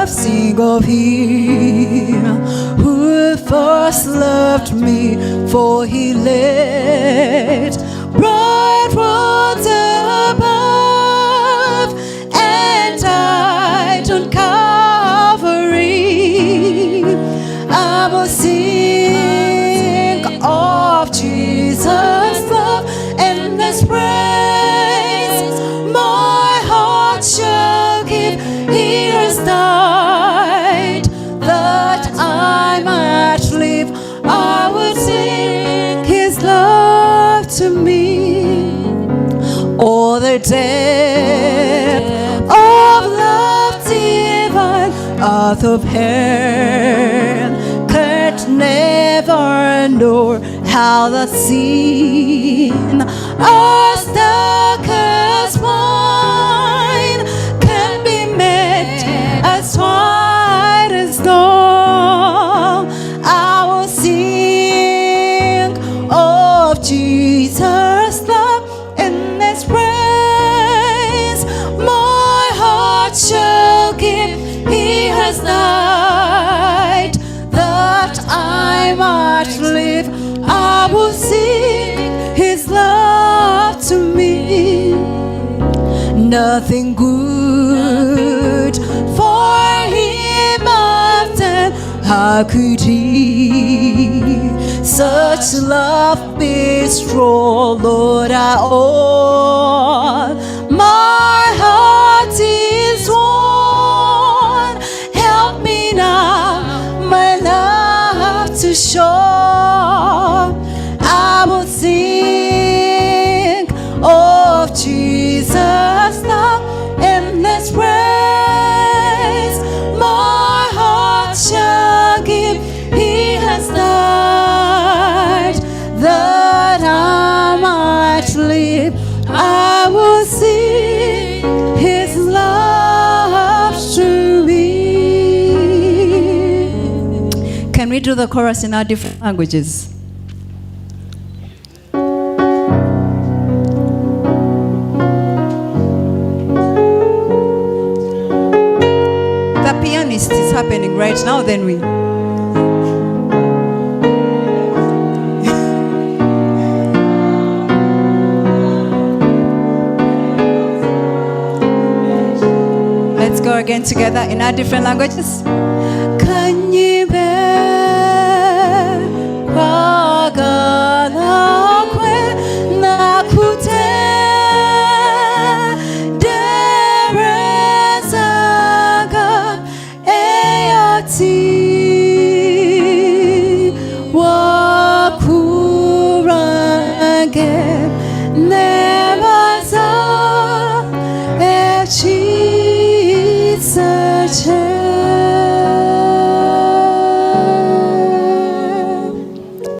sing of Him who first loved me, for He laid bright roads above and died on Calvary. I will sing of Jesus' love and His praise. My heart shall give. He has died that I might live. I will sing His love to me. All the depth of love divine, earth of heaven could never know how the sin as dark as wine can be made as white as snow. I will sing of Jesus' love and His praise. My heart shall give. He has died that I might live. I will sing His love to me. Nothing good for Him I've done. How could He such love bestow? Lord, I own. My heart is worn. Help me now, my love to show. I will sing of Jesus' love and His praise. My heart shall give. He has died that I might live. I will sing His love to me. Can we do the chorus in our different languages? The pianist is happening right now, then we. Let's go again together in our different languages. Can you bear